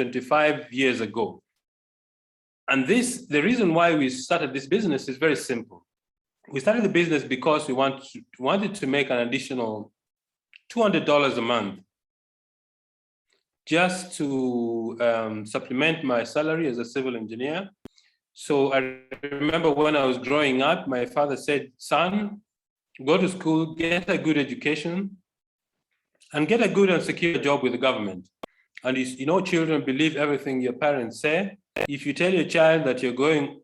25 years ago. And the reason why we started this business is very simple. We started the business because we wanted to make an additional $200 a month just to supplement my salary as a civil engineer. So I remember when I was growing up, my father said, son, go to school, get a good education, and get a good and secure job with the government. And you know, children believe everything your parents say. If you tell your child that you're going,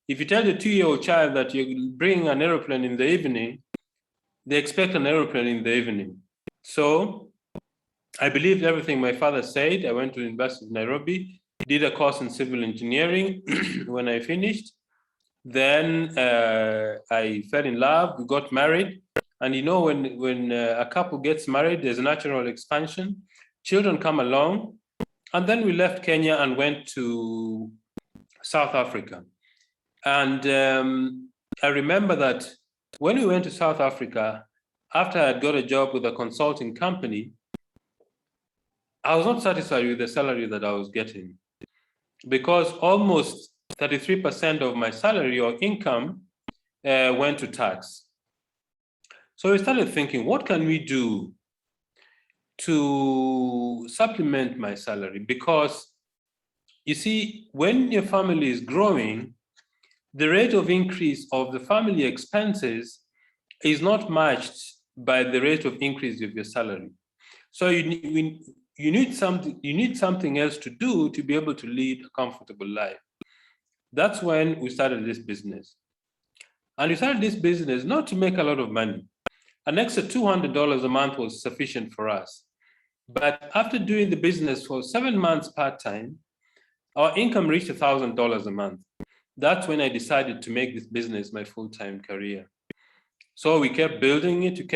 if you tell your 2-year-old child that you're bringing an aeroplane in the evening, they expect an aeroplane in the evening. So I believed everything my father said. I went to the University of Nairobi, did a course in civil engineering. When I finished, then I fell in love, we got married. And you know, when a couple gets married, there's a natural expansion. Children come along. And then we left Kenya and went to South Africa. And I remember that when we went to South Africa, after I had got a job with a consulting company, I was not satisfied with the salary that I was getting, because almost 33% of my salary or income went to tax. So we started thinking, what can we do to supplement my salary? Because you see, when your family is growing, the rate of increase of the family expenses is not matched by the rate of increase of your salary. So you need something else to do to be able to lead a comfortable life. That's when we started this business. And we started this business not to make a lot of money. An extra $200 a month was sufficient for us. But after doing the business for 7 months part-time, our income reached $1,000 a month. That's when I decided to make this business my full-time career. So we kept building it,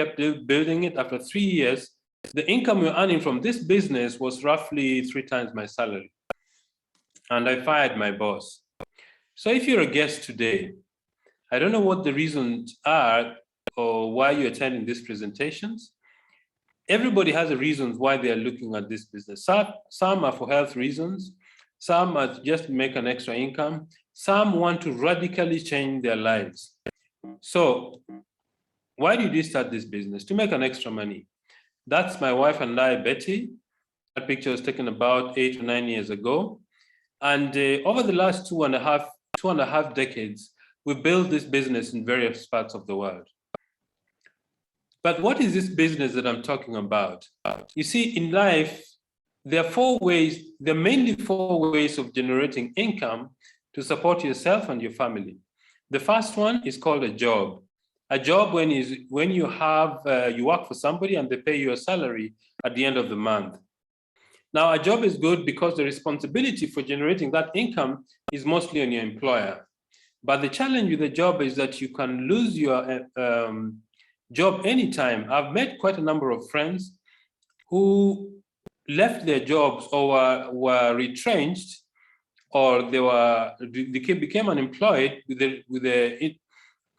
building it. After 3 years, the income we were earning from this business was roughly 3 times my salary. And I fired my boss. So if you're a guest today, I don't know what the reasons are or why you're attending these presentations. Everybody has the reasons why they are looking at this business. Some are for health reasons. Some are just to make an extra income. Some want to radically change their lives. So why did we start this business? To make an extra money. That's my wife and I, Betty. That picture was taken about 8 or 9 years ago. And over the last two and a half decades, we built this business in various parts of the world. But what is this business that I'm talking about? You see, in life, there are mainly 4 ways of generating income to support yourself and your family. The first one is called a job. A job when you work for somebody and they pay you a salary at the end of the month. Now, a job is good because the responsibility for generating that income is mostly on your employer. But the challenge with a job is that you can lose your job anytime. I've met quite a number of friends who left their jobs or were retrenched, or they became unemployed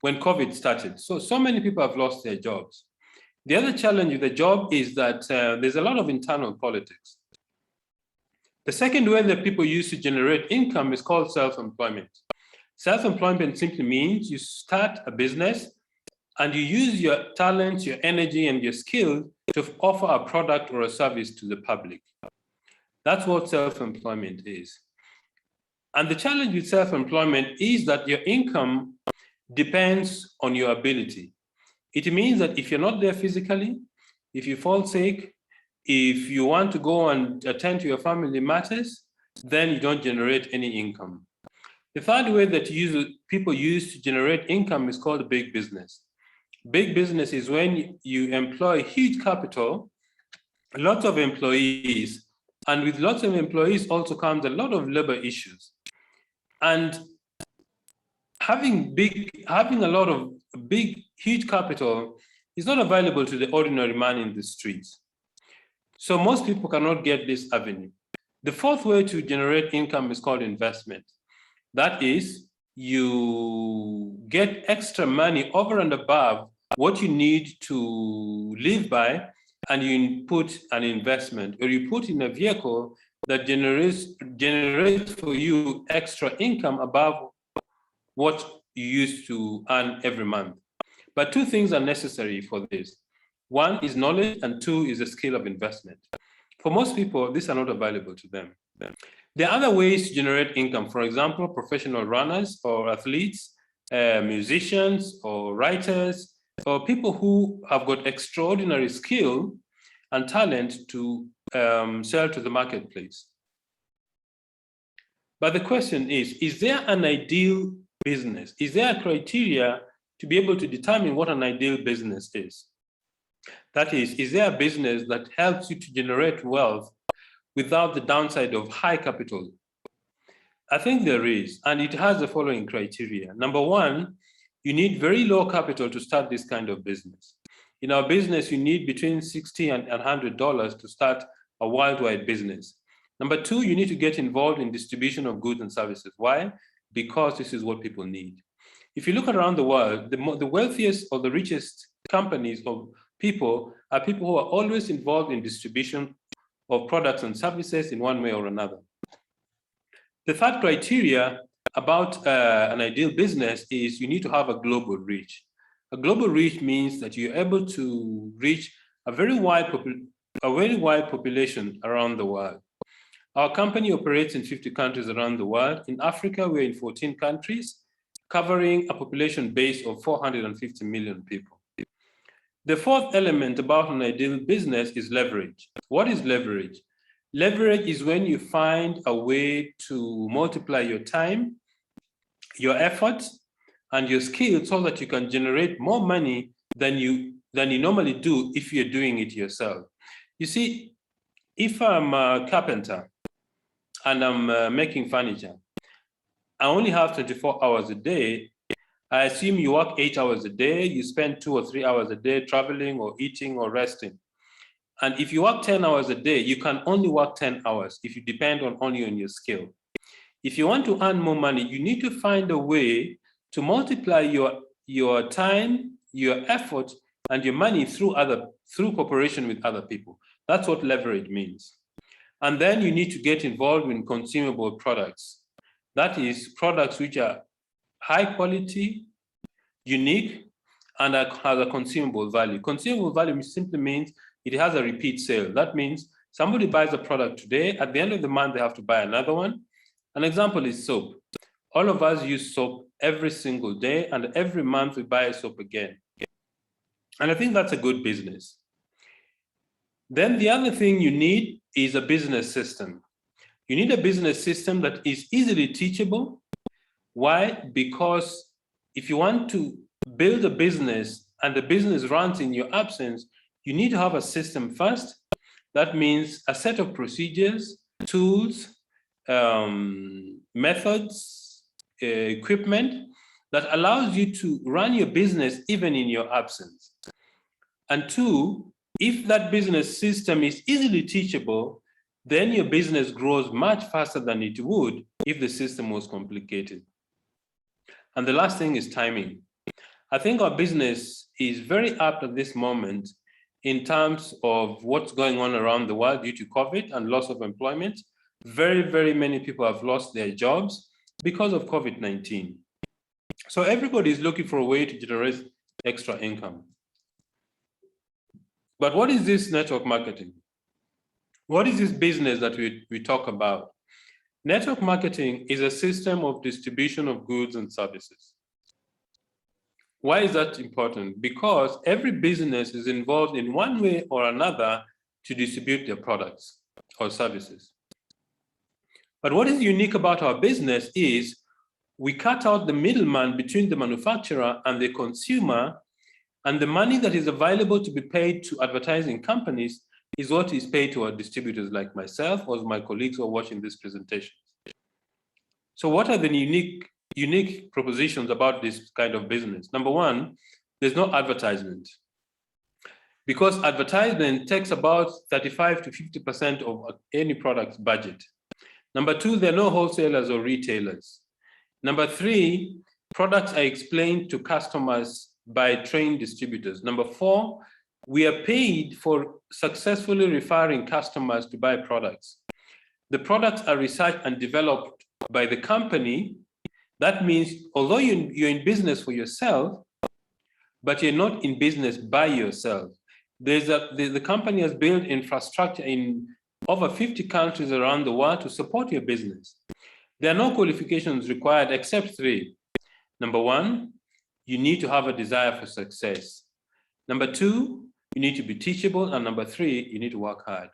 when COVID started. So many people have lost their jobs. The other challenge with the job is that there's a lot of internal politics. The second way that people use to generate income is called self-employment. Self-employment simply means you start a business and you use your talents, your energy, and your skill to offer a product or a service to the public. That's what self-employment is. And the challenge with self-employment is that your income depends on your ability. It means that if you're not there physically, if you fall sick, if you want to go and attend to your family matters, then you don't generate any income. The third way that people use to generate income is called big business. Big business is when you employ huge capital, lots of employees, and with lots of employees also comes a lot of labor issues. And having a lot of huge capital is not available to the ordinary man in the streets. So most people cannot get this avenue. The fourth way to generate income is called investment. That is, you get extra money over and above what you need to live by, and you put an investment, or you put in a vehicle that generates for you extra income above what you used to earn every month. But two things are necessary for this. One is knowledge, and two is a skill of investment. For most people, these are not available to them. There are other ways to generate income. For example, professional runners or athletes, musicians or writers, or people who have got extraordinary skill and talent to sell to the marketplace. But the question is there an ideal business? Is there a criteria to be able to determine what an ideal business is? That is there a business that helps you to generate wealth without the downside of high capital? I think there is, and it has the following criteria. Number one, you need very low capital to start this kind of business. In our business, you need between $60 and $100 to start a worldwide business. Number two, you need to get involved in distribution of goods and services. Why? Because this is what people need. If you look around the world, the wealthiest or the richest companies of people are people who are always involved in distribution of products and services in one way or another. The third criteria about an ideal business is you need to have a global reach. A global reach means that you're able to reach a very wide population around the world. Our company operates in 50 countries around the world. In Africa, we're in 14 countries, covering a population base of 450 million people. The fourth element about an ideal business is leverage. What is leverage? Leverage is when you find a way to multiply your time, your effort, and your skills so that you can generate more money than you normally do if you're doing it yourself. You see, if I'm a carpenter and I'm making furniture, I only have 24 hours a day. I assume you work 8 hours a day, you spend 2 or 3 hours a day traveling or eating or resting. And if you work 10 hours a day, you can only work 10 hours if you depend only on your skill. If you want to earn more money, you need to find a way to multiply your time, your effort, and your money through cooperation with other people. That's what leverage means. And then you need to get involved in consumable products. That is, products which are high quality, unique, and has a consumable value. Consumable value simply means it has a repeat sale. That means somebody buys a product today, at the end of the month, they have to buy another one. An example is soap. All of us use soap every single day, and every month we buy soap again. And I think that's a good business. Then the other thing you need is a business system. You need a business system that is easily teachable. Why? Because if you want to build a business and the business runs in your absence, you need to have a system first. That means a set of procedures, tools, methods, equipment that allows you to run your business even in your absence. And two, if that business system is easily teachable, then your business grows much faster than it would if the system was complicated. And the last thing is timing. I think our business is very apt at this moment in terms of what's going on around the world due to COVID and loss of employment. Very, very many people have lost their jobs because of COVID-19. So everybody is looking for a way to generate extra income. But what is this network marketing? What is this business that we talk about? Network marketing is a system of distribution of goods and services. Why is that important? Because every business is involved in one way or another to distribute their products or services. But what is unique about our business is we cut out the middleman between the manufacturer and the consumer, and the money that is available to be paid to advertising companies is what is paid to our distributors like myself or my colleagues who are watching this presentation. So what are the unique propositions about this kind of business? Number one, there's no advertisement. Because advertisement takes about 35 to 50% of any product's budget. Number two, there are no wholesalers or retailers. Number three, products are explained to customers by trained distributors. Number four, we are paid for successfully referring customers to buy products. The products are researched and developed by the company. That means although you're in business for yourself, but you're not in business by yourself. The company has built infrastructure in over 50 countries around the world to support your business. There are no qualifications required except 3. Number 1, you need to have a desire for success. Number 2, you need to be teachable. And number 3, you need to work hard.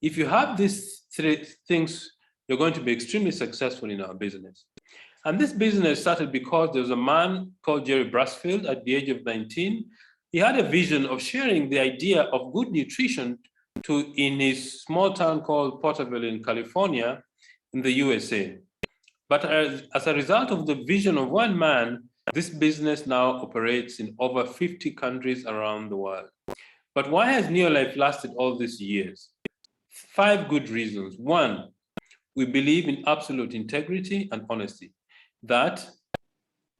If you have these 3 things, you're going to be extremely successful in our business. And this business started because there was a man called Jerry Brasfield at the age of 19. He had a vision of sharing the idea of good nutrition in his small town called Porterville in California in the USA. But as a result of the vision of one man, this business now operates in over 50 countries around the world. But why has Neolife lasted all these years? 5 good reasons. 1, we believe in absolute integrity and honesty. That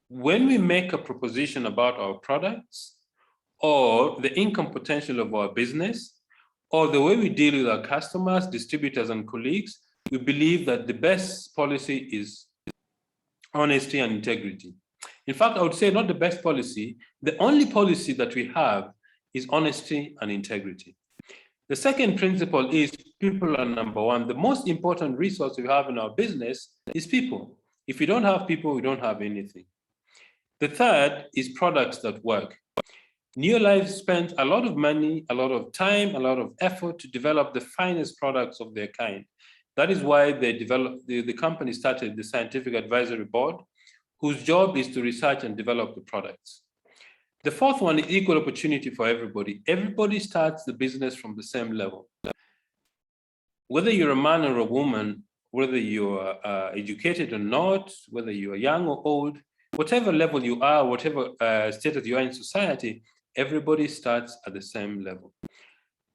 when we make a proposition about our products or the income potential of our business or the way we deal with our customers, distributors, and colleagues, we believe that the best policy is honesty and integrity. In fact, I would say not the best policy, the only policy that we have is honesty and integrity. The second principle is people are number 1. The most important resource we have in our business is people. If we don't have people, we don't have anything. The third is products that work. Neolife spent a lot of money, a lot of time, a lot of effort to develop the finest products of their kind. That is why they developed, the company started the Scientific Advisory Board, whose job is to research and develop the products. The fourth one is equal opportunity for everybody. Everybody starts the business from the same level. Whether you're a man or a woman, whether you're educated or not, whether you're young or old, whatever level you are, whatever status you are in society, everybody starts at the same level.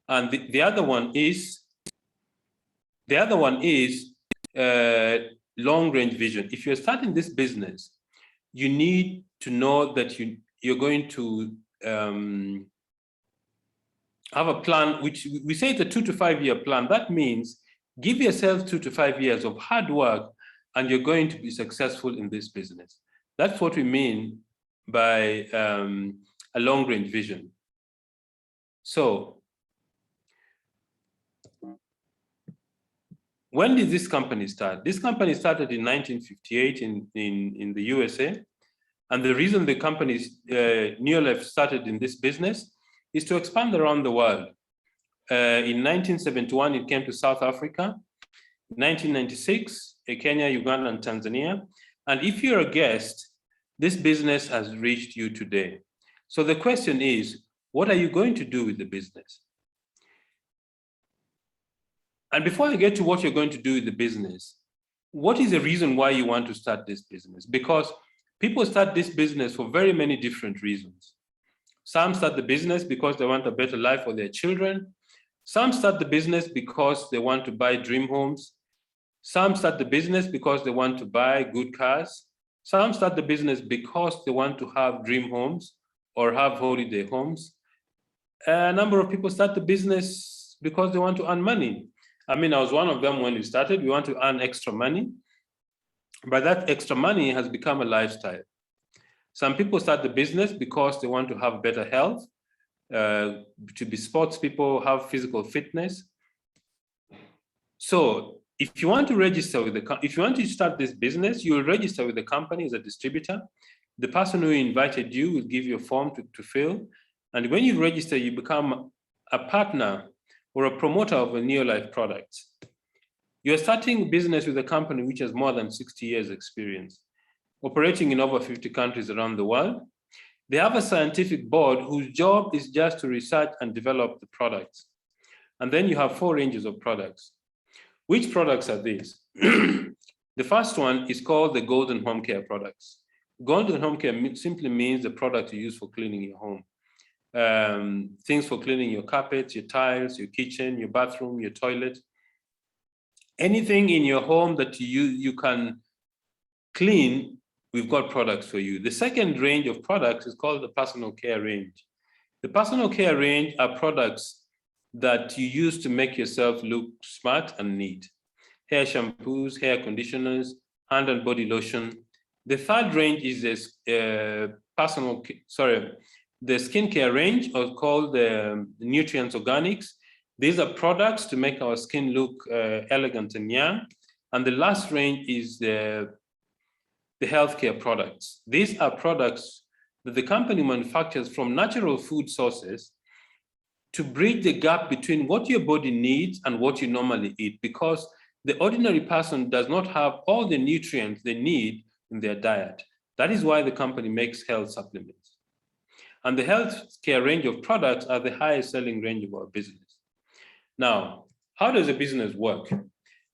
And the other one is long-range vision. If you're starting this business, you need to know that you're going to have a plan, which we say it's a 2 to 5 year plan. That means give yourself 2 to 5 years of hard work and you're going to be successful in this business. That's what we mean by a long-range vision. So, when did this company start? This company started in 1958 in the USA. And the reason the company, Neolife, started in this business is to expand around the world. In 1971, it came to South Africa. In 1996, Kenya, Uganda, and Tanzania. And if you're a guest, this business has reached you today. So the question is, what are you going to do with the business? And before I get to what you're going to do with the business, what is the reason why you want to start this business? Because people start this business for very many different reasons. Some start the business because they want a better life for their children. Some start the business because they want to buy dream homes. Some start the business because they want to buy good cars. Some start the business because they want to have dream homes or have holiday homes. A number of people start the business because they want to earn money. I mean, I was one of them when we started. We want to earn extra money, but that extra money has become a lifestyle. Some people start the business because they want to have better health, to be sports people, have physical fitness. So if you want to register with if you want to start this business, you will register with the company as a distributor. The person who invited you will give you a form to fill. And when you register, you become a partner or a promoter of a Neolife product. You're starting a business with a company which has more than 60 years experience, operating in over 50 countries around the world. They have a scientific board whose job is just to research and develop the products. And then you have 4 ranges of products. Which products are these? The first one is called the Golden Home Care products. Golden Home Care simply means the product you use for cleaning your home. Things for cleaning your carpets, your tiles, your kitchen, your bathroom, your toilet. Anything in your home that you can clean, we've got products for you. The second range of products is called the personal care range. The personal care range are products that you use to make yourself look smart and neat. hair shampoos, hair conditioners, hand and body lotion. The third range is this the skincare range, or called the Nutrients Organics. These are products to make our skin look elegant and young. And the last range is the healthcare products. These are products that the company manufactures from natural food sources to bridge the gap between what your body needs and what you normally eat, because the ordinary person does not have all the nutrients they need in their diet. That is why the company makes health supplements. And the healthcare range of products are the highest selling range of our business. Now, how does a business work?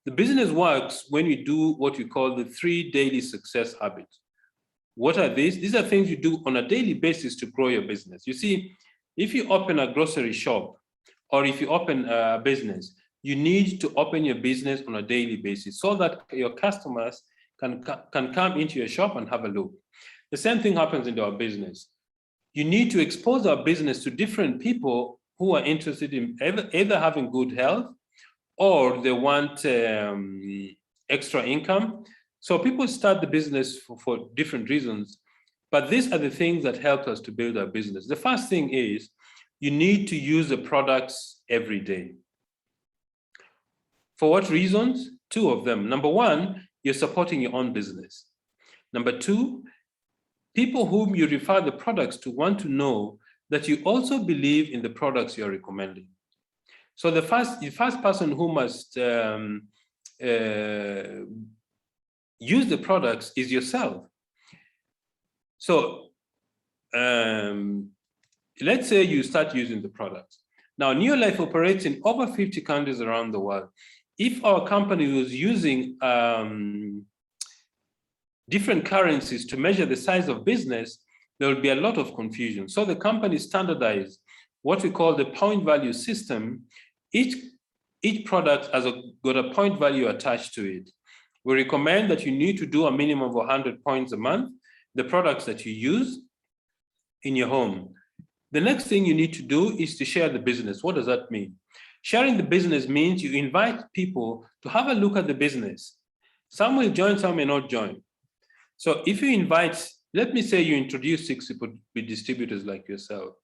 The business works when you do what we call the 3 daily success habits. What are these? These are things you do on a daily basis to grow your business. You see, if you open a grocery shop, or if you open a business, you need to open your business on a daily basis so that your customers can come into your shop and have a look. The same thing happens in our business. You need to expose our business to different people who are interested in either having good health or they want extra income. So people start the business for different reasons, but these are the things that help us to build our business. The first thing is you need to use the products every day. For what reasons? 2 of them. Number 1, you're supporting your own business. Number 2, people whom you refer the products to want to know that you also believe in the products you're recommending. So the first person who must use the products is yourself. So let's say you start using the products. Now, Neolife operates in over 50 countries around the world. If our company was using different currencies to measure the size of business, there will be a lot of confusion. So the company standardized what we call the point value system. Each product has got a point value attached to it. We recommend that you need to do a minimum of 100 points a month, the products that you use in your home. The next thing you need to do is to share the business. What does that mean? Sharing the business means you invite people to have a look at the business. Some will join, some may not join. So if you invite, let me say you introduce 6 people with distributors like yourself.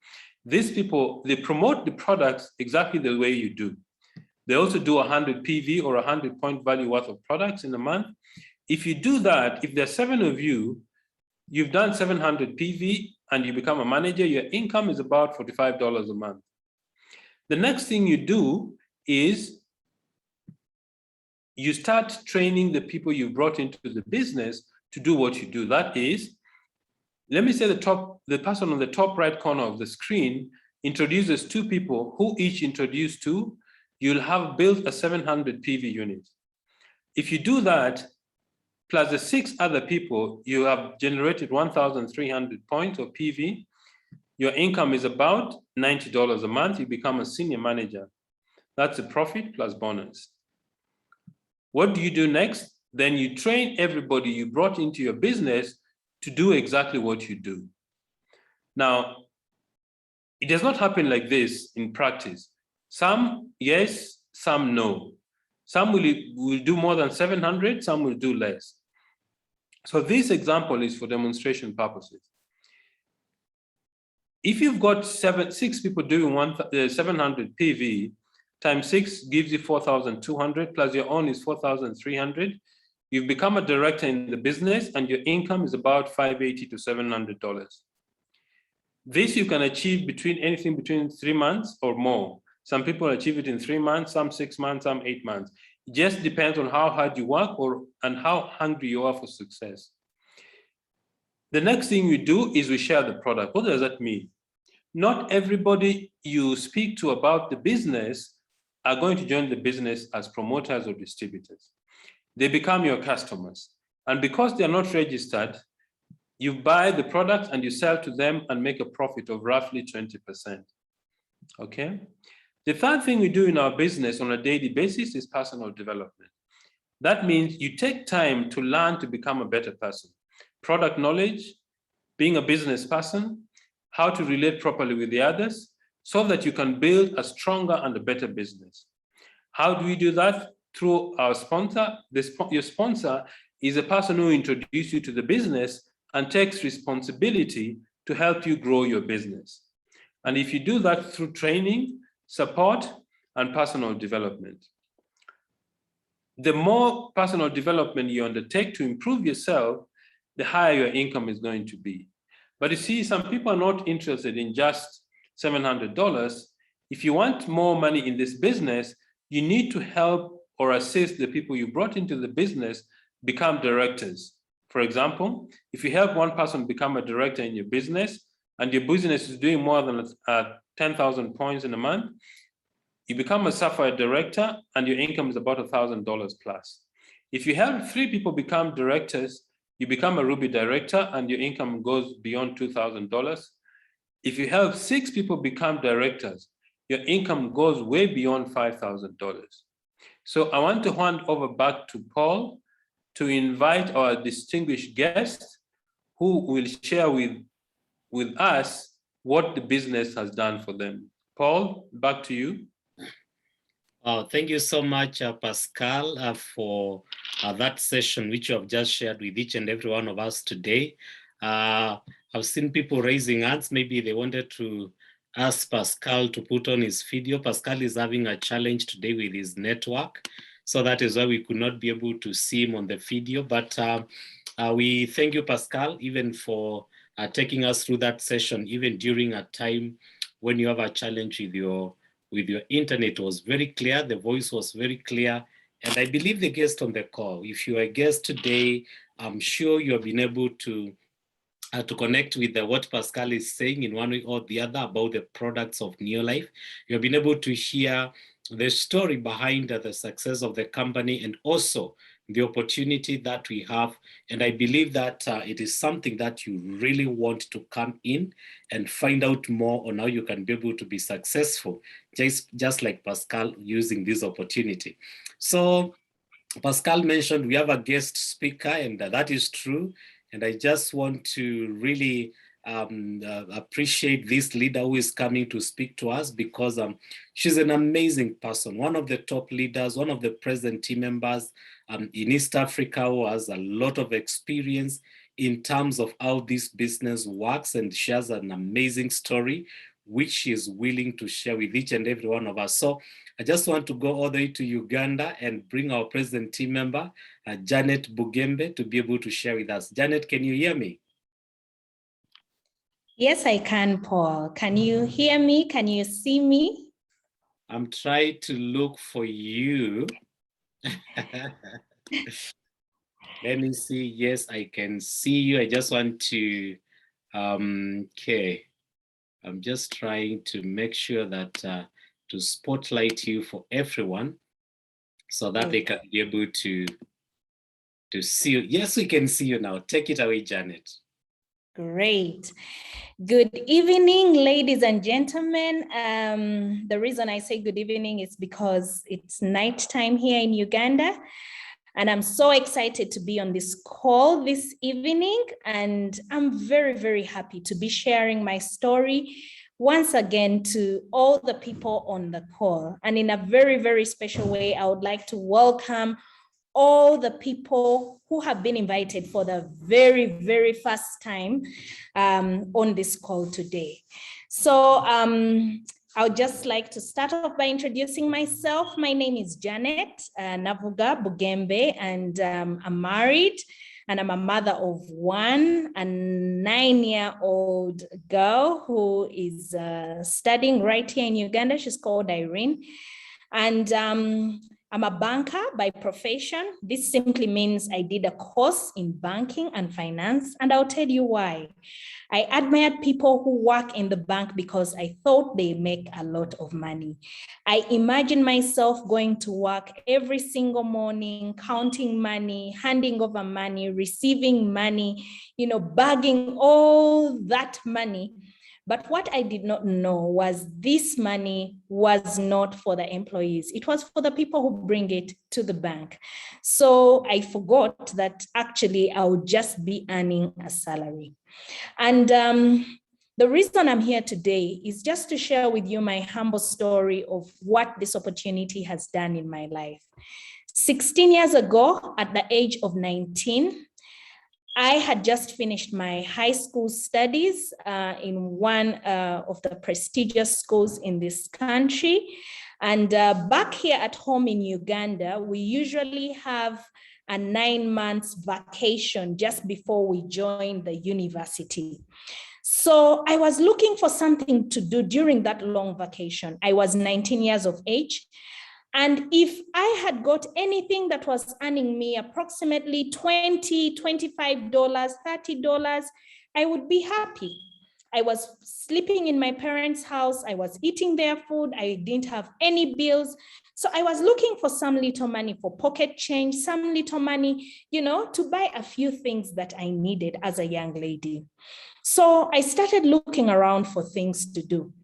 These people, they promote the products exactly the way you do. They also do 100 PV or 100 point value worth of products in a month. If you do that, if there's 7 of you, you've done 700 PV and you become a manager, your income is about $45 a month. The next thing you do is you start training the people you brought into the business to do what you do. That is, let me say the person on the top right corner of the screen introduces 2 people who each introduce 2. You'll have built a 700 PV unit. If you do that, plus the 6 other people, you have generated 1,300 points of PV. Your income is about $90 a month. You become a senior manager. That's a profit plus bonus. What do you do next? Then you train everybody you brought into your business to do exactly what you do. Now, it does not happen like this in practice. Some, yes, some, no. Some will do more than 700, some will do less. So this example is for demonstration purposes. If you've got 6 people doing 700 PV, times 6 gives you 4,200, plus your own is 4,300. You've become a director in the business and your income is about $580 to $700. This you can achieve anything between 3 months or more. Some people achieve it in 3 months, some 6 months, some 8 months. It just depends on how hard you work and how hungry you are for success. The next thing we do is we share the product. What does that mean? Not everybody you speak to about the business are going to join the business as promoters or distributors. They become your customers. And because they're not registered, you buy the product and you sell to them and make a profit of roughly 20%. Okay? The third thing we do in our business on a daily basis is personal development. That means you take time to learn to become a better person. Product knowledge, being a business person, how to relate properly with the others, so that you can build a stronger and a better business. How do we do that? through our sponsor. Your sponsor is a person who introduced you to the business and takes responsibility to help you grow your business. And if you do that through training, support, and personal development, the more personal development you undertake to improve yourself, the higher your income is going to be. But you see, some people are not interested in just $700. If you want more money in this business, you need to help or assist the people you brought into the business become directors. For example, if you help one person become a director in your business and your business is doing more than 10,000 points in a month, you become a software director and your income is about $1,000 plus. If you help 3 people become directors, you become a Ruby director and your income goes beyond $2,000. If you help 6 people become directors, your income goes way beyond $5,000. So I want to hand over back to Paul to invite our distinguished guest who will share with us what the business has done for them. Paul, back to you. Thank you so much, Pascal, for that session which you have just shared with each and every one of us today. I've seen people raising hands. Maybe they wanted to ask Pascal to put on his video. Pascal is having a challenge today with his network, so that is why we could not be able to see him on the video. But we thank you, Pascal, even for taking us through that session, even during a time when you have a challenge with your internet. Was very clear, the voice was very clear, and I believe the guest on the call, if you are a guest today, I'm sure you have been able to connect with what Pascal is saying in one way or the other about the products of Neolife. You have been able to hear the story behind the success of the company and also the opportunity that we have. And I believe that it is something that you really want to come in and find out more on how you can be able to be successful, just like Pascal using this opportunity. So Pascal mentioned we have a guest speaker, and that is true. And I just want to really appreciate this leader who is coming to speak to us, because she's an amazing person, one of the top leaders, one of the present team members in East Africa, who has a lot of experience in terms of how this business works, and she has an amazing story which she is willing to share with each and every one of us. So I just want to go all the way to Uganda and bring our present team member, Janet Bugembe, to be able to share with us. Janet, can you hear me? Yes, I can, Paul. Can you hear me? Can you see me? I'm trying to look for you. Let me see. Yes, I can see you. I just want to, okay. I'm just trying to make sure that to spotlight you for everyone so that they can be able to see you. Yes, we can see you now. Take it away, Janet. Great. Good evening, ladies and gentlemen. The reason I say good evening is because it's nighttime here in Uganda. And I'm so excited to be on this call this evening. And I'm very, very happy to be sharing my story once again to all the people on the call. And in a very, very special way, I would like to welcome all the people who have been invited for the very, very first time on this call today. So I would just like to start off by introducing myself. My name is Janet Navuga Bugembe, and I'm married, and I'm a mother of one, a 9-year-old girl who is studying right here in Uganda. She's called Irene. And I'm a banker by profession. This simply means I did a course in banking and finance, and I'll tell you why. I admired people who work in the bank because I thought they make a lot of money. I imagined myself going to work every single morning, counting money, handing over money, receiving money, bagging all that money. But what I did not know was this money was not for the employees. It was for the people who bring it to the bank. So I forgot that actually I would just be earning a salary. And the reason I'm here today is just to share with you my humble story of what this opportunity has done in my life. 16 years ago, at the age of 19, I had just finished my high school studies in one of the prestigious schools in this country. And back here at home in Uganda, we usually have a 9 months vacation just before we join the university. So I was looking for something to do during that long vacation. I was 19 years of age. And if I had got anything that was earning me approximately $20, $25, $30, I would be happy. I was sleeping in my parents' house. I was eating their food. I didn't have any bills. So I was looking for some little money for pocket change, some little money, to buy a few things that I needed as a young lady. So I started looking around for things to do.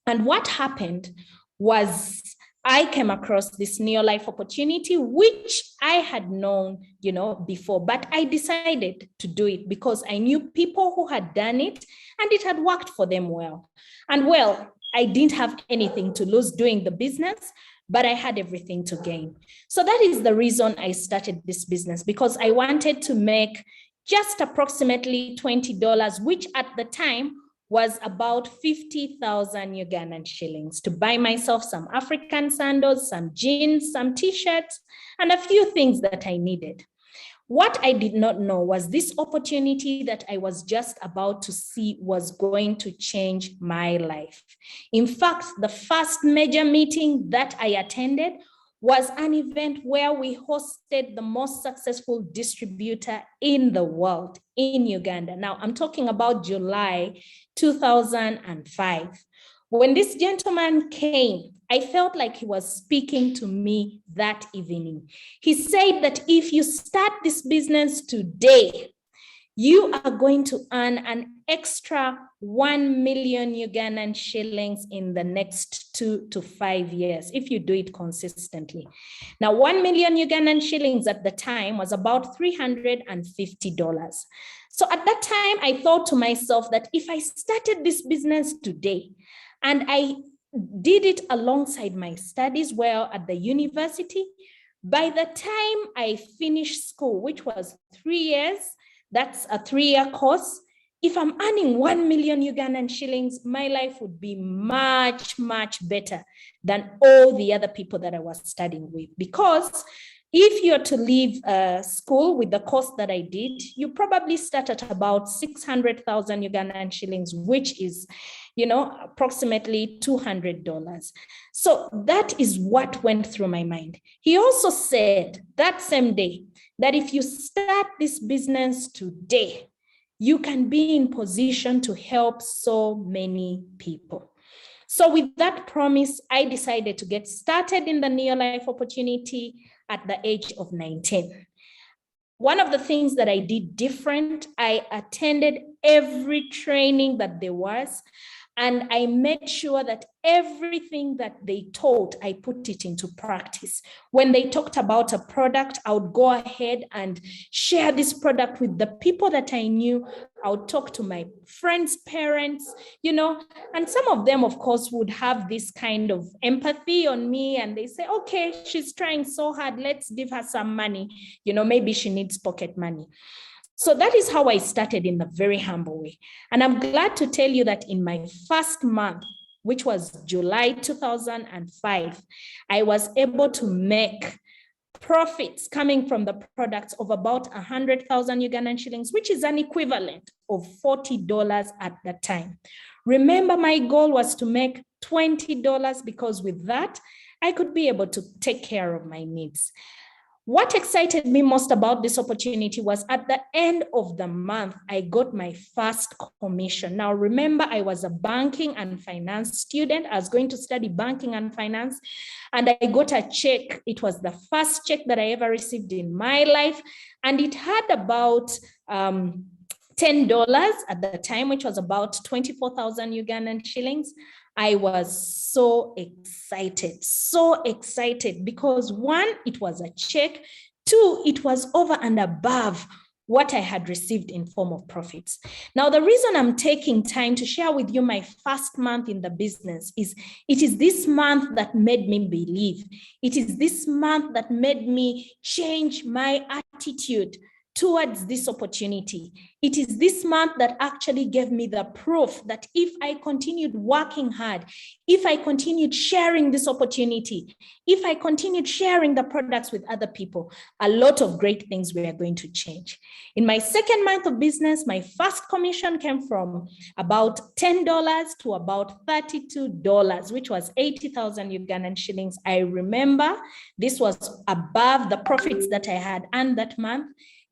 And what happened was I came across this Neolife opportunity, which I had known, before, but I decided to do it because I knew people who had done it and it had worked for them well. And well, I didn't have anything to lose doing the business, but I had everything to gain. So that is the reason I started this business, because I wanted to make just approximately $20, which at the time was about 50,000 Ugandan shillings, to buy myself some African sandals, some jeans, some t-shirts, and a few things that I needed. What I did not know was this opportunity that I was just about to see was going to change my life. In fact, the first major meeting that I attended was an event where we hosted the most successful distributor in the world in Uganda. Now, I'm talking about July 2005. When this gentleman came, I felt like he was speaking to me that evening. He said that if you start this business today, you are going to earn an extra 1 million Ugandan shillings in the next 2 to 5 years if you do it consistently. Now, 1 million Ugandan shillings at the time was about $350. So at that time, I thought to myself that if I started this business today and I did it alongside my studies while at the university, by the time I finished school, which was 3 years, that's a 3-year course. If I'm earning 1 million Ugandan shillings, my life would be much, much better than all the other people that I was studying with. Because if you're to leave school with the course that I did, you probably start at about 600,000 Ugandan shillings, which is, approximately $200. So that is what went through my mind. He also said that same day that if you start this business today, you can be in position to help so many people. So with that promise, I decided to get started in the Neolife opportunity at the age of 19. One of the things that I did different, I attended every training that there was, and I made sure that everything that they taught, I put it into practice. When they talked about a product, I would go ahead and share this product with the people that I knew. I would talk to my friends' parents, and some of them, of course, would have this kind of empathy on me, and they say, okay, she's trying so hard, let's give her some money. Maybe she needs pocket money. So that is how I started, in a very humble way. And I'm glad to tell you that in my first month, which was July 2005, I was able to make profits coming from the products of about 100,000 Ugandan shillings, which is an equivalent of $40 at that time. Remember, my goal was to make $20 because with that, I could be able to take care of my needs. What excited me most about this opportunity was at the end of the month, I got my first commission. Now, remember, I was a banking and finance student. I was going to study banking and finance, and I got a check. It was the first check that I ever received in my life, and it had about $10 at the time, which was about 24,000 Ugandan shillings. I was so excited because 1, it was a check. 2, it was over and above what I had received in form of profits. Now, the reason I'm taking time to share with you my first month in the business is it is this month that made me believe. It is this month that made me change my attitude towards this opportunity. It is this month that actually gave me the proof that if I continued working hard, if I continued sharing this opportunity, if I continued sharing the products with other people, a lot of great things were going to change. In my second month of business, my first commission came from about $10 to about $32, which was 80,000 Ugandan shillings. I remember this was above the profits that I had earned that month.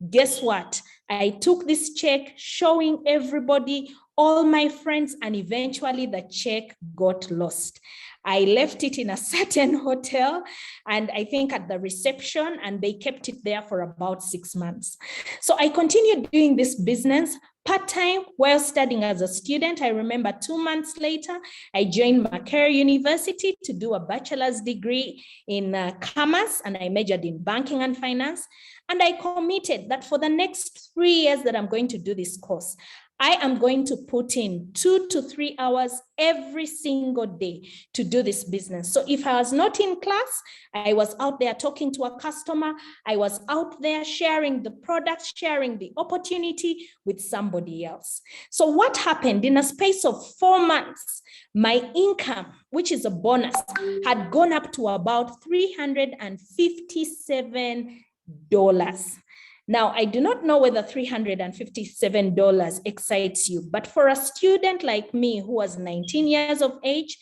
Guess what? I took this check showing everybody, all my friends, and eventually the check got lost. I left it in a certain hotel, and I think at the reception, and they kept it there for about 6 months. So I continued doing this business part-time while studying as a student. I remember 2 months later, I joined Makerere University to do a bachelor's degree in commerce, and I majored in banking and finance. And I committed that for the next 3 years that I'm going to do this course, I am going to put in 2 to 3 hours every single day to do this business. So if I was not in class, I was out there talking to a customer. I was out there sharing the products, sharing the opportunity with somebody else. So what happened in a space of 4 months, my income, which is a bonus, had gone up to about $357. Now, I do not know whether $357 excites you, but for a student like me who was 19 years of age,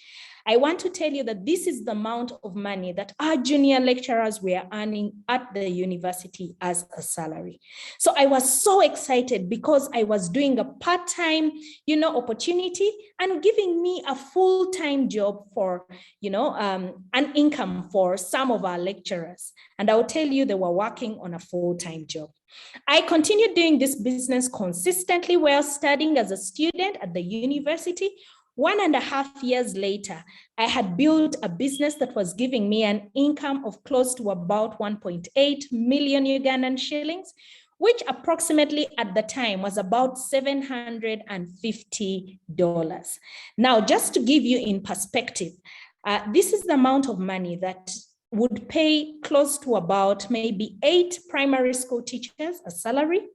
I want to tell you that this is the amount of money that our junior lecturers were earning at the university as a salary. So I was so excited because I was doing a part-time, opportunity and giving me a full-time job for, an income for some of our lecturers. And I'll tell you, they were working on a full-time job. I continued doing this business consistently while studying as a student at the university. 1.5 years later, I had built a business that was giving me an income of close to about 1.8 million Ugandan shillings, which approximately at the time was about $750. Now, just to give you in perspective, this is the amount of money that would pay close to about maybe 8 primary school teachers a salary.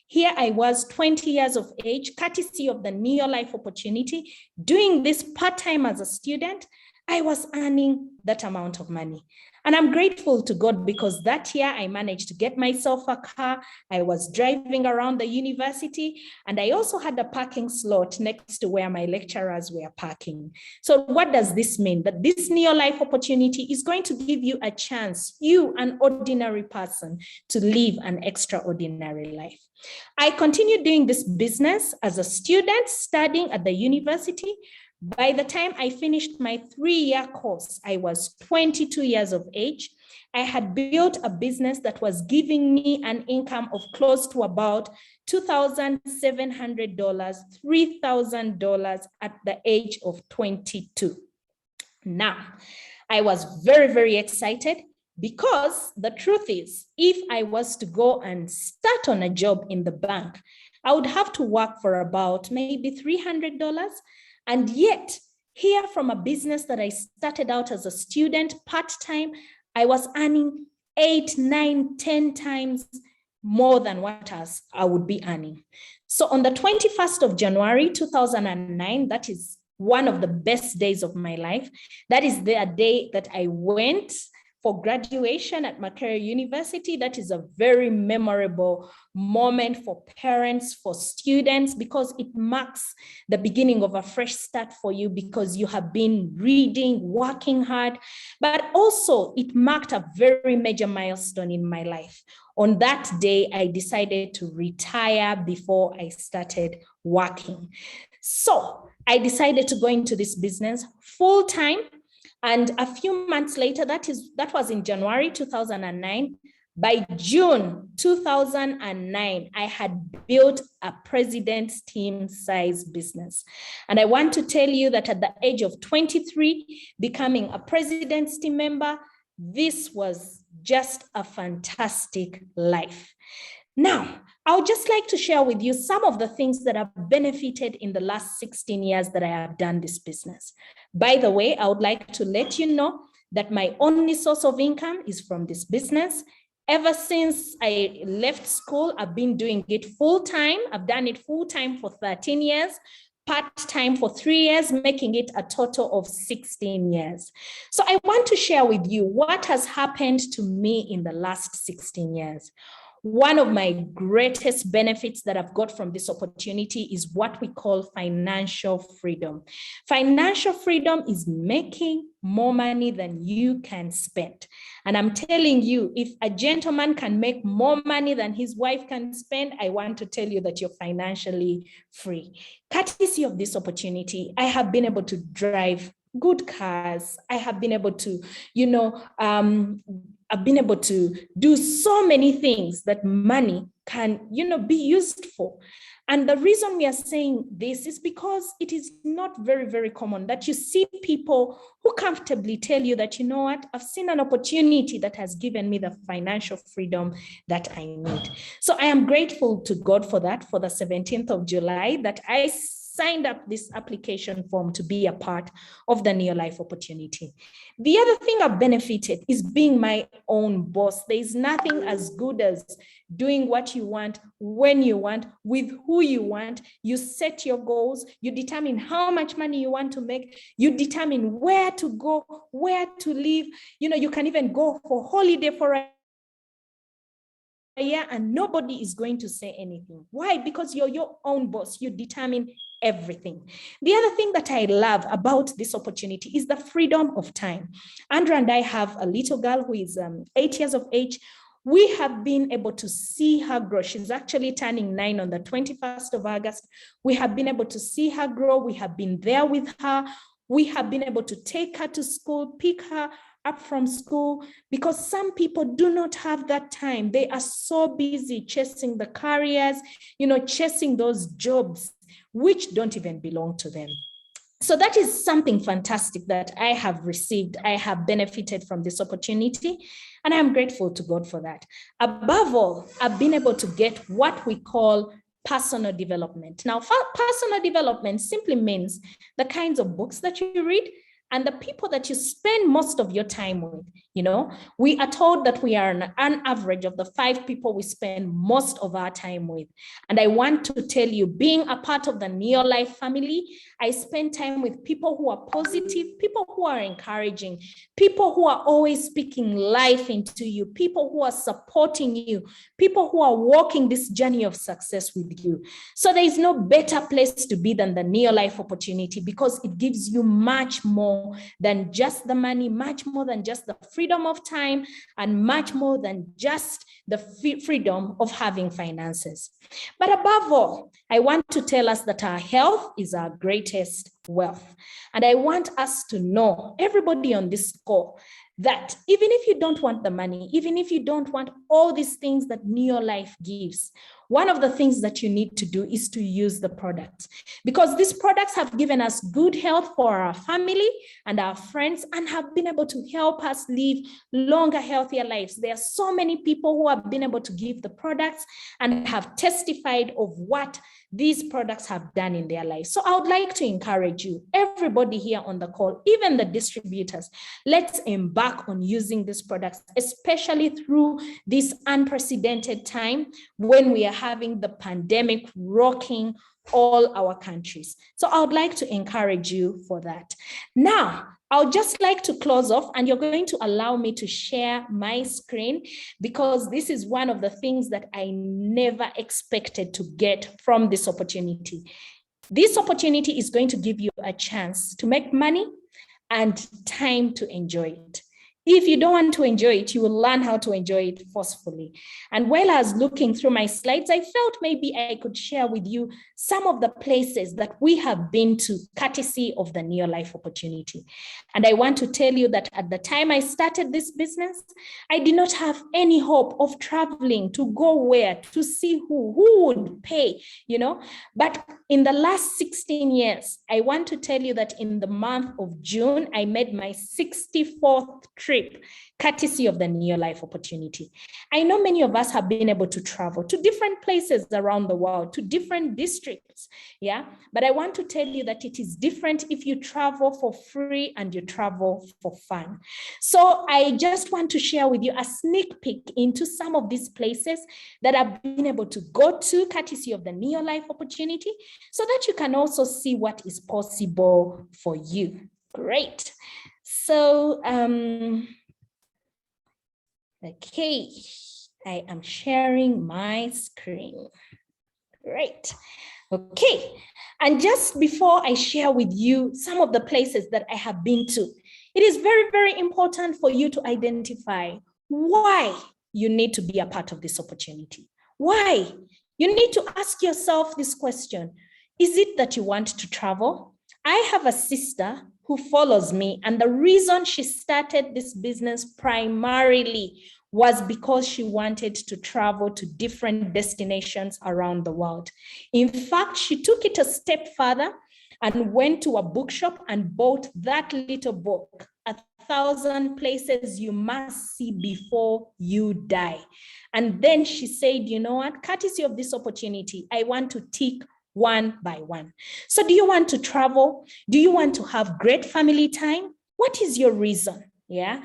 Here I was 20 years of age, courtesy of the Neolife opportunity, doing this part-time as a student. I was earning that amount of money. And I'm grateful to God because that year I managed to get myself a car. I was driving around the university, and I also had a parking slot next to where my lecturers were parking. So what does this mean? That this Neolife opportunity is going to give you a chance, you, an ordinary person, to live an extraordinary life. I continued doing this business as a student studying at the university. By the time I finished my 3-year course, I was 22 years of age. I had built a business that was giving me an income of close to about $2,700, $3,000 at the age of 22. Now, I was very, very excited because the truth is, if I was to go and start on a job in the bank, I would have to work for about maybe $300. And yet, here from a business that I started out as a student part-time, I was earning 8, 9, 10 times more than what I would be earning. So on the 21st of January, 2009, that is one of the best days of my life. That is the day that I went for graduation at Makerere University. That is a very memorable moment for parents, for students, because it marks the beginning of a fresh start for you because you have been reading, working hard, but also it marked a very major milestone in my life. On that day, I decided to retire before I started working. So I decided to go into this business full time. And a few months later, that was in January 2009. By June 2009, I had built a president's team size business. And I want to tell you that at the age of 23, becoming a president's team member, this was just a fantastic life. Now, I would just like to share with you some of the things that I've benefited in the last 16 years that I have done this business. By the way, I would like to let you know that my only source of income is from this business. Ever since I left school, I've been doing it full-time. I've done it full-time for 13 years, part-time for 3 years, making it a total of 16 years. So I want to share with you what has happened to me in the last 16 years. One of my greatest benefits that I've got from this opportunity is what we call financial freedom. Financial freedom is making more money than you can spend. And I'm telling you, if a gentleman can make more money than his wife can spend, I want to tell you that you're financially free. Courtesy of this opportunity, I have been able to drive good cars. I have been able to, I've been able to do so many things that money can, be used for. And the reason we are saying this is because it is not very, very common that you see people who comfortably tell you that, you know what, I've seen an opportunity that has given me the financial freedom that I need. So I am grateful to God for that, for the 17th of July, that I signed up this application form to be a part of the Neolife opportunity. The other thing I've benefited is being my own boss. There's nothing as good as doing what you want, when you want, with who you want. You set your goals, you determine how much money you want to make, you determine where to go, where to live. You can even go for holiday for a year and nobody is going to say anything. Why? Because you're your own boss. You determine everything. The other thing that I love about this opportunity is the freedom of time. Andrew and I have a little girl who is 8 years of age. We have been able to see her grow. She's actually turning 9 on the 21st of August. We have been able to see her grow. We have been there with her. We have been able to take her to school, pick her up from school, because some people do not have that time. They are so busy chasing the careers, chasing those jobs which don't even belong to them. So that is something fantastic that I have received. I have benefited from this opportunity, and I'm grateful to God for that. Above all, I've been able to get what we call personal development. Now, personal development simply means the kinds of books that you read and the people that you spend most of your time with. We are told that we are an average of the 5 people we spend most of our time with. And I want to tell you, being a part of the Neolife family, I spend time with people who are positive, people who are encouraging, people who are always speaking life into you, people who are supporting you, people who are walking this journey of success with you. So there is no better place to be than the Neolife opportunity, because it gives you much more than just the money, much more than just the freedom of time, and much more than just the freedom of having finances. But above all, I want to tell us that our health is our greatest wealth. And I want us to know, everybody on this call, that even if you don't want the money, even if you don't want all these things that Neolife gives, one of the things that you need to do is to use the products, because these products have given us good health for our family and our friends, and have been able to help us live longer, healthier lives. There are so many people who have been able to give the products and have testified of what these products have done in their lives. So I would like to encourage you, everybody here on the call, even the distributors, let's embark on using these products, especially through this unprecedented time when we are having the pandemic rocking all our countries. So I would like to encourage you for that. Now, I would just like to close off, and you're going to allow me to share my screen, because this is one of the things that I never expected to get from this opportunity. This opportunity is going to give you a chance to make money and time to enjoy it. If you don't want to enjoy it, you will learn how to enjoy it forcefully. And while I was looking through my slides, I felt maybe I could share with you some of the places that we have been to, courtesy of the Neolife opportunity. And I want to tell you that at the time I started this business, I did not have any hope of traveling to go where, to see who would pay, But in the last 16 years, I want to tell you that in the month of June, I made my 64th trip courtesy of the Neolife opportunity. I know many of us have been able to travel to different places around the world, to different districts, yeah? But I want to tell you that it is different if you travel for free and you travel for fun. So I just want to share with you a sneak peek into some of these places that I've been able to go to courtesy of the Neolife opportunity, so that you can also see what is possible for you. Great. So, okay, I am sharing my screen. Great. Okay, and just before I share with you some of the places that I have been to, it is very, very important for you to identify why you need to be a part of this opportunity. Why? You need to ask yourself this question. Is it that you want to travel? I have a sister who follows me, and the reason she started this business primarily was because she wanted to travel to different destinations around the world. In fact, she took it a step further and went to a bookshop and bought that little book, 1,000 Places You Must See Before You Die. And then she said, you know what, courtesy of this opportunity, I want to tick one by one. So do you want to travel? Do you want to have great family time? What is your reason? Yeah.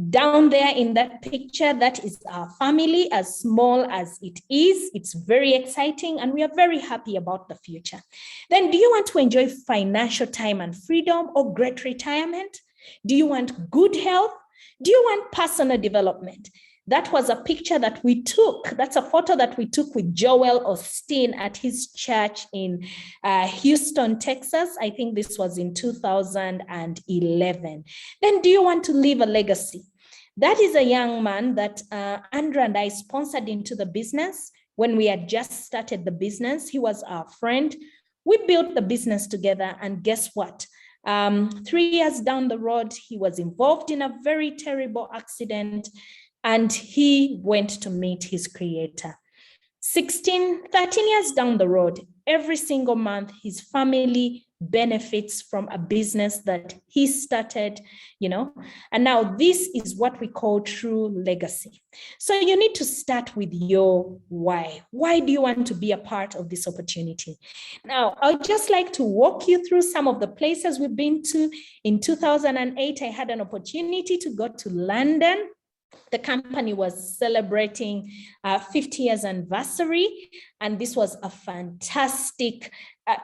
Down there in that picture, that is our family, as small as it is. It's very exciting and we are very happy about the future. Then do you want to enjoy financial time and freedom or great retirement? Do you want good health? Do you want personal development? That was a picture that we took. That's a photo that we took with Joel Osteen at his church in Houston, Texas. I think this was in 2011. Then do you want to leave a legacy? That is a young man that Andrew and I sponsored into the business when we had just started the business. He was our friend. We built the business together, and guess what? 3 years down the road, he was involved in a very terrible accident, and he went to meet his creator. 13 years down the road, every single month, his family benefits from a business that he started, you know, and now this is what we call true legacy. So you need to start with your why. Why do you want to be a part of this opportunity? Now, I'd just like to walk you through some of the places we've been to. In 2008, I had an opportunity to go to London. The company was celebrating 50 years anniversary, and this was a fantastic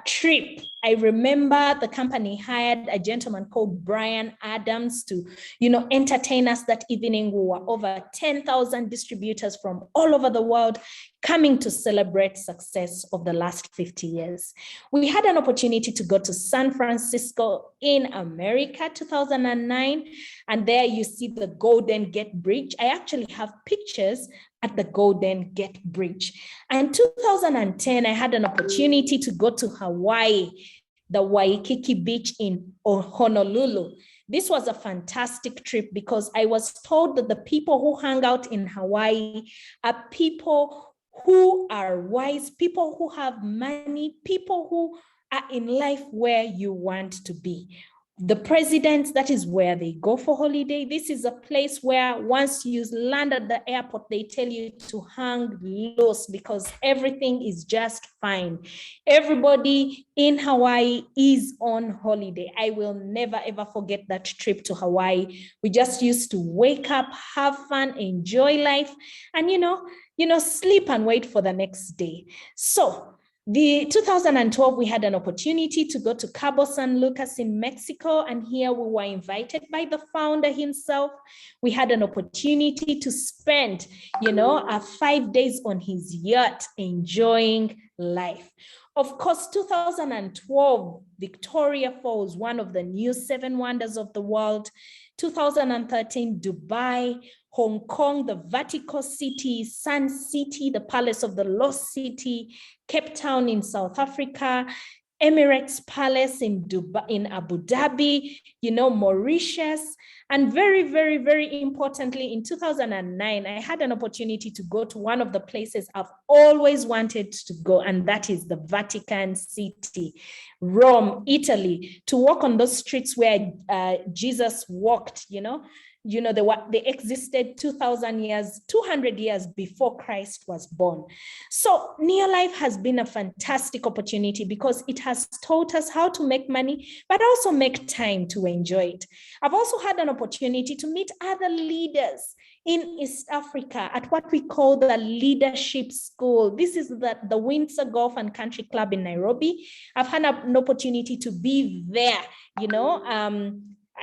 trip. I remember the company hired a gentleman called Brian Adams to, entertain us that evening. We were over 10,000 distributors from all over the world coming to celebrate success of the last 50 years. We had an opportunity to go to San Francisco in America, 2009, and there you see the Golden Gate Bridge. I actually have pictures at the Golden Gate Bridge. And 2010, I had an opportunity to go to Hawaii, the Waikiki Beach in Honolulu. This was a fantastic trip because I was told that the people who hang out in Hawaii are people who are wise, people who have money, people who are in life where you want to be. The presidents, that is where they go for holiday. This is a place where once you land at the airport, they tell you to hang loose because everything is just fine. Everybody in Hawaii is on holiday. I will never, ever forget that trip to Hawaii. We just used to wake up, have fun, enjoy life, and, sleep and wait for the next day. So, the 2012, we had an opportunity to go to Cabo San Lucas in Mexico, and here we were invited by the founder himself. We had an opportunity to spend, 5 days on his yacht enjoying life. Of course, 2012, Victoria Falls, one of the new 7 wonders of the world. 2013, Dubai. Hong Kong, the Vatican City, Sun City, the Palace of the Lost City, Cape Town in South Africa, Emirates Palace in Dubai, in Abu Dhabi, Mauritius. And very, very, very importantly, in 2009, I had an opportunity to go to one of the places I've always wanted to go, and that is the Vatican City, Rome, Italy, to walk on those streets where Jesus walked, they existed 2,000 years, 200 years before Christ was born. So Neolife has been a fantastic opportunity because it has taught us how to make money, but also make time to enjoy it. I've also had an opportunity to meet other leaders in East Africa at what we call the Leadership School. This is the Windsor Golf and Country Club in Nairobi. I've had an opportunity to be there,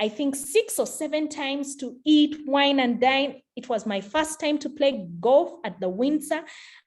I think 6 or 7 times to eat, wine, and dine. It was my first time to play golf at the Windsor.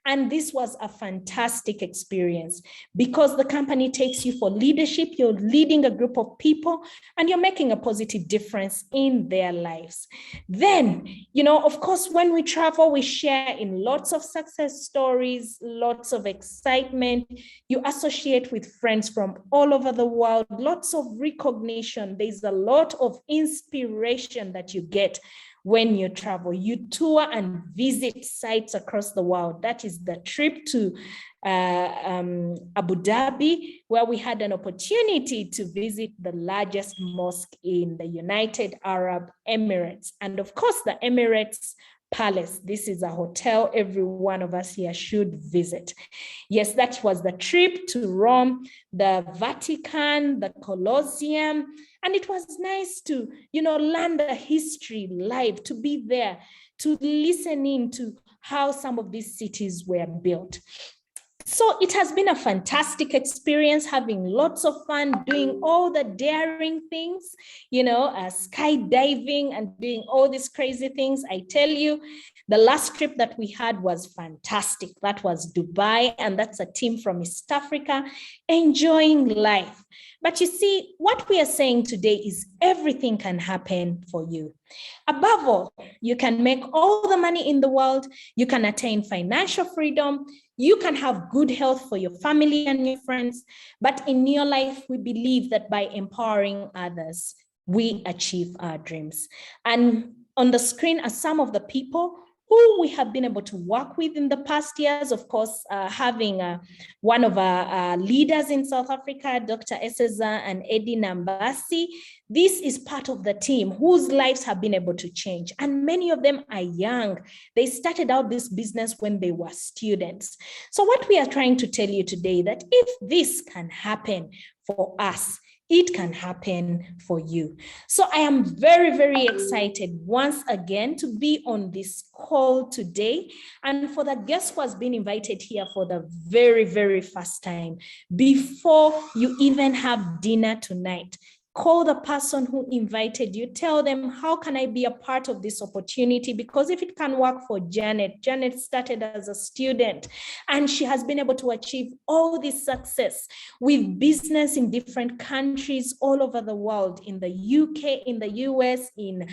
And this was a fantastic experience because the company takes you for leadership. You're leading a group of people and you're making a positive difference in their lives. Then, of course, when we travel, we share in lots of success stories, lots of excitement. You associate with friends from all over the world, lots of recognition. There's a lot of inspiration that you get when you travel. You tour and visit sites across the world. That is the trip to Abu Dhabi, where we had an opportunity to visit the largest mosque in the United Arab Emirates. And of course, the Emirates Palace. This is a hotel every one of us here should visit. Yes, that was the trip to Rome, the Vatican, the Colosseum. And it was nice to, learn the history live, to be there, to listen in to how some of these cities were built. So it has been a fantastic experience, having lots of fun, doing all the daring things, skydiving and doing all these crazy things. I tell you, the last trip that we had was fantastic. That was Dubai, and that's a team from East Africa enjoying life. But you see, what we are saying today is everything can happen for you. Above all, you can make all the money in the world, you can attain financial freedom, you can have good health for your family and your friends. But in Neolife, we believe that by empowering others, we achieve our dreams. And on the screen are some of the people who we have been able to work with in the past years. Of course, having one of our leaders in South Africa, Dr. Eseza and Eddie Nambasi. This is part of the team whose lives have been able to change. And many of them are young. They started out this business when they were students. So what we are trying to tell you today, that if this can happen for us, it can happen for you. So I am very, very excited once again to be on this call today. And for the guest who has been invited here for the very, very first time, before you even have dinner tonight, call the person who invited you. Tell them, how can I be a part of this opportunity? Because if it can work for Janet, Janet started as a student and she has been able to achieve all this success with business in different countries all over the world, in the UK, in the US, in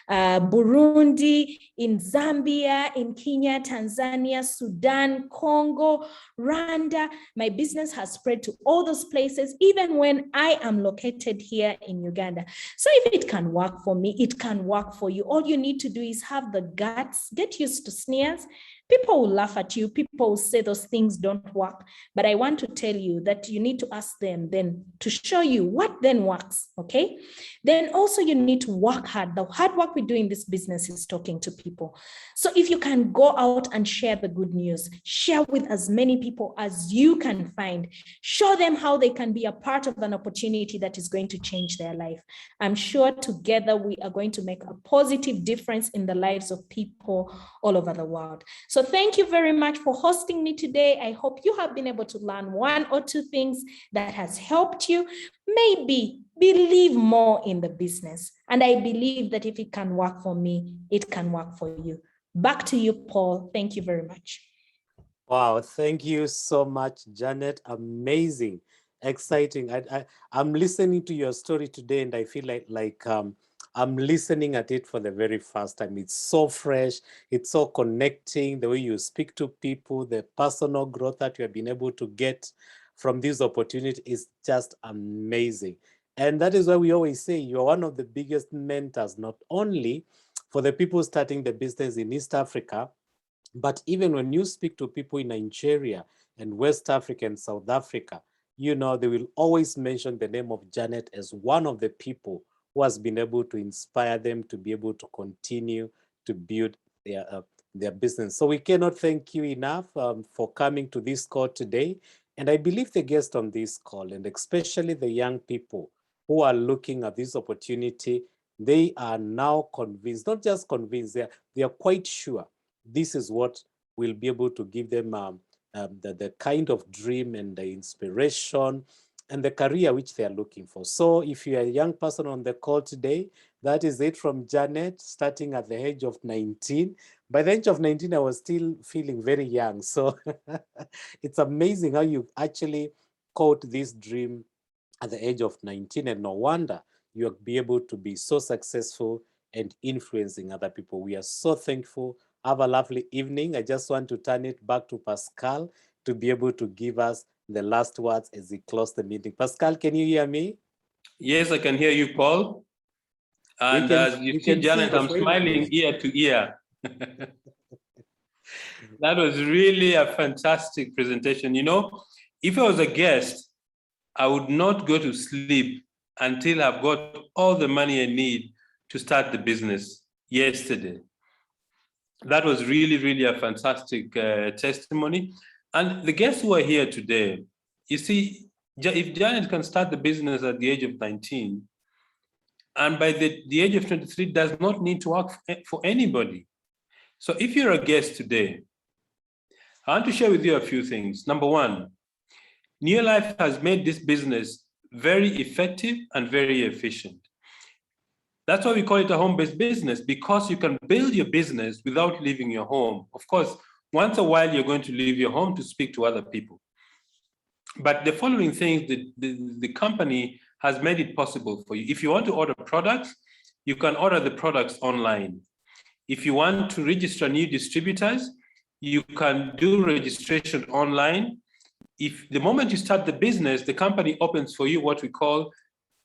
Burundi, in Zambia, in Kenya, Tanzania, Sudan, Congo, Rwanda. My business has spread to all those places, even when I am located here in Uganda. So if it can work for me, it can work for you. All you need to do is have the guts, get used to sneers. People will laugh at you. People will say those things don't work. But I want to tell you that you need to ask them then to show you what then works, okay? Then also you need to work hard. The hard work we do in this business is talking to people. So if you can go out and share the good news, share with as many people as you can find, show them how they can be a part of an opportunity that is going to change their life. I'm sure together we are going to make a positive difference in the lives of people all over the world. So thank you very much for hosting me today. I hope you have been able to learn 1 or 2 things that has helped you. Maybe believe more in the business. And I believe that if it can work for me, it can work for you. Back to you, Paul. Thank you very much. Wow, thank you so much, Janet. Amazing, exciting. I'm listening to your story today and I feel like I'm listening at it for the very first time. It's so fresh, it's so connecting, the way you speak to people, the personal growth that you have been able to get from this opportunity is just amazing. And that is why we always say you're one of the biggest mentors, not only for the people starting the business in East Africa, but even when you speak to people in Nigeria and West Africa and South Africa, they will always mention the name of Janet as one of the people who has been able to inspire them to be able to continue to build their business. So we cannot thank you enough for coming to this call today. And I believe the guests on this call, and especially the young people who are looking at this opportunity, they are now convinced, not just convinced, they are quite sure this is what will be able to give them the kind of dream and the inspiration and the career which they are looking for. So if you're a young person on the call today, that is it from Janet, starting at the age of 19. By the age of 19, I was still feeling very young. So it's amazing how you actually caught this dream at the age of 19, and no wonder you'll be able to be so successful and influencing other people. We are so thankful. Have a lovely evening. I just want to turn it back to Pascal to be able to give us the last words as he closed the meeting. Pascal, can you hear me? Yes, I can hear you, Paul. And as you see, Janet, I'm smiling ear to ear. That was really a fantastic presentation. You know, if I was a guest, I would not go to sleep until I've got all the money I need to start the business yesterday. That was really, really a fantastic testimony. And the guests who are here today, you see, if Janet can start the business at the age of 19, and by the age of 23 does not need to work for anybody. So if you're a guest today, I want to share with you a few things. Number one, Neolife has made this business very effective and very efficient. That's why we call it a home-based business, because you can build your business without leaving your home. Of course, once a while, you're going to leave your home to speak to other people. But the following things, the company has made it possible for you. If you want to order products, you can order the products online. If you want to register new distributors, you can do registration online. If the moment you start the business, the company opens for you what we call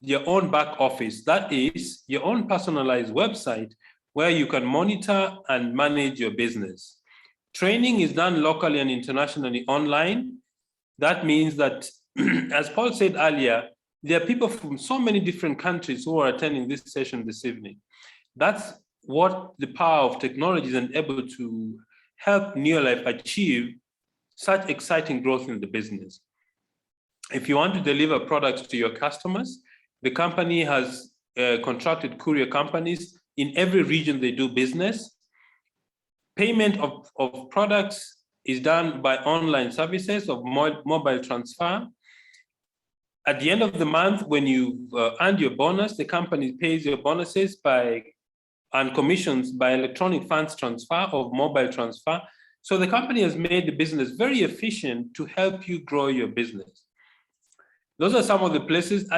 your own back office. That is your own personalized website where you can monitor and manage your business. Training is done locally and internationally online. That means that, as Paul said earlier, there are people from so many different countries who are attending this session this evening. That's what the power of technology is able to help Neolife achieve such exciting growth in the business. If you want to deliver products to your customers, the company has contracted courier companies in every region they do business. Payment of products is done by online services of mobile transfer. At the end of the month, when you earned your bonus, the company pays your bonuses and commissions by electronic funds transfer or mobile transfer. So the company has made the business very efficient to help you grow your business. Those are some of the places.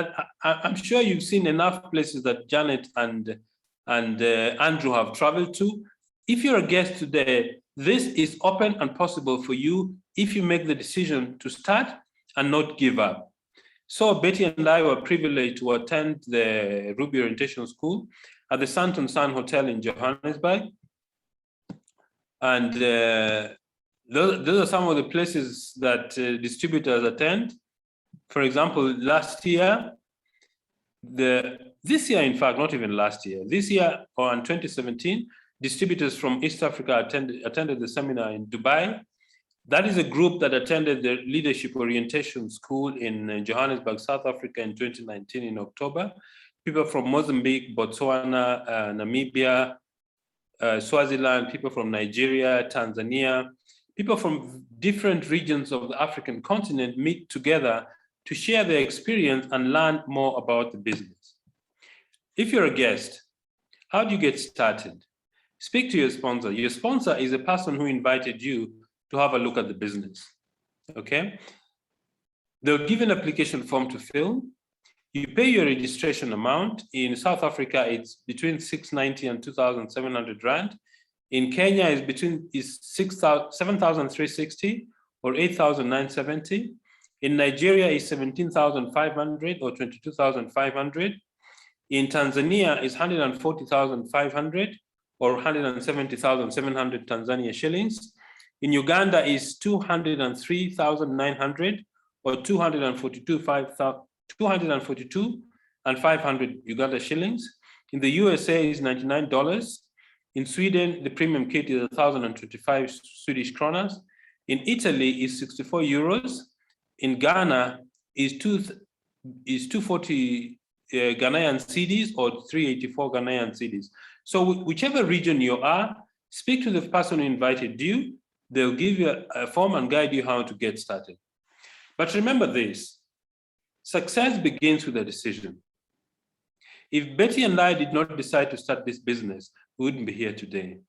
I'm sure you've seen enough places that Janet and Andrew have traveled to. If you're a guest today, this is open and possible for you if you make the decision to start and not give up. So Betty and I were privileged to attend the Ruby Orientation School at the Santon Sun Hotel in Johannesburg. And those are some of the places that distributors attend. For example, this year, in fact, not even last year, this year or in 2017, distributors from East Africa attended the seminar in Dubai. That is a group that attended the Leadership Orientation School in Johannesburg, South Africa in 2019 in October. People from Mozambique, Botswana, Namibia, Swaziland, people from Nigeria, Tanzania, people from different regions of the African continent meet together to share their experience and learn more about the business. If you're a guest, how do you get started? Speak to your sponsor. Your sponsor is a person who invited you to have a look at the business, okay? They'll give an application form to fill. You pay your registration amount. In South Africa, it's between 690 and 2,700 Rand. In Kenya, it's 7,360 or 8,970. In Nigeria, it's 17,500 or 22,500. In Tanzania, it's 140,500 or 170,700 Tanzania shillings. In Uganda, is 203,900 or 242 and 500 Uganda shillings. In the USA is $99. In Sweden, the premium kit is 1,025 Swedish kronas. In Italy is 64 euros. In Ghana is 240 Ghanaian cedis or 384 Ghanaian cedis. So whichever region you are, speak to the person who invited you. They'll give you a form and guide you how to get started. But remember this, success begins with a decision. If Betty and I did not decide to start this business, we wouldn't be here today.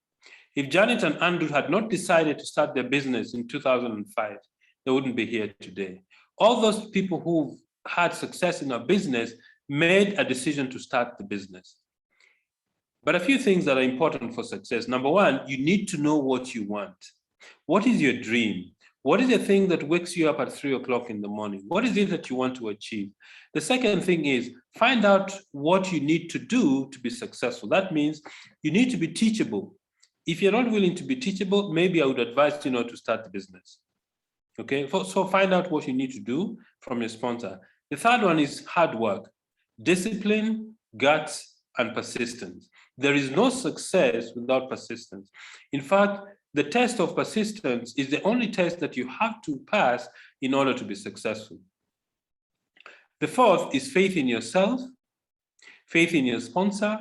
If Janet and Andrew had not decided to start their business in 2005, they wouldn't be here today. All those people who've had success in our business made a decision to start the business. But a few things that are important for success. Number one, you need to know what you want. What is your dream? What is the thing that wakes you up at 3 o'clock in the morning? What is it that you want to achieve? The second thing is find out what you need to do to be successful. That means you need to be teachable. If you're not willing to be teachable, maybe I would advise you not to start the business. Okay, so find out what you need to do from your sponsor. The third one is hard work, discipline, guts, and persistence. There is no success without persistence. In fact, the test of persistence is the only test that you have to pass in order to be successful. The fourth is faith in yourself, faith in your sponsor,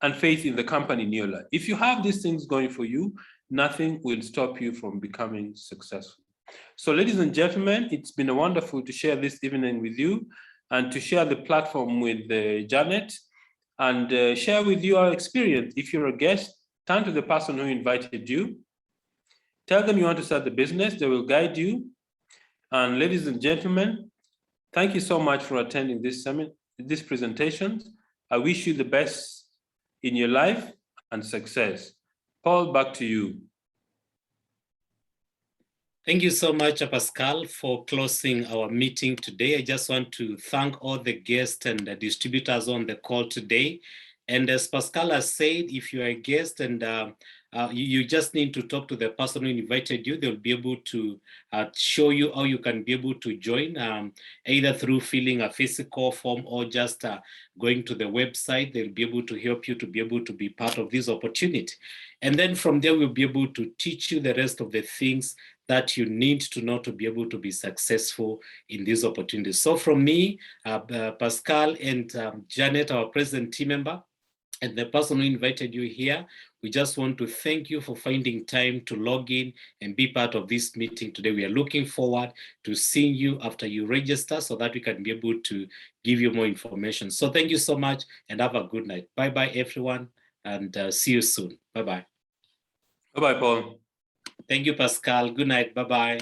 and faith in the company Neolife. If you have these things going for you, nothing will stop you from becoming successful. So ladies and gentlemen, it's been wonderful to share this evening with you and to share the platform with Janet and share with you our experience. If you're a guest, turn to the person who invited you. Tell them you want to start the business, they will guide you. And ladies and gentlemen, thank you so much for attending this presentation. I wish you the best in your life and success. Paul, back to you. Thank you so much, Pascal, for closing our meeting today. I just want to thank all the guests and the distributors on the call today. And as Pascal has said, if you're a guest and you just need to talk to the person who invited you, they'll be able to show you how you can be able to join, either through filling a physical form or just going to the website. They'll be able to help you to be able to be part of this opportunity. And then from there, we'll be able to teach you the rest of the things that you need to know to be able to be successful in these opportunities. So from me, Pascal and Janet, our present team member, and the person who invited you here, we just want to thank you for finding time to log in and be part of this meeting today. We are looking forward to seeing you after you register so that we can be able to give you more information. So thank you so much and have a good night. Bye-bye, everyone, and see you soon. Bye-bye. Bye-bye, Paul. Thank you, Pascal. Good night. Bye-bye.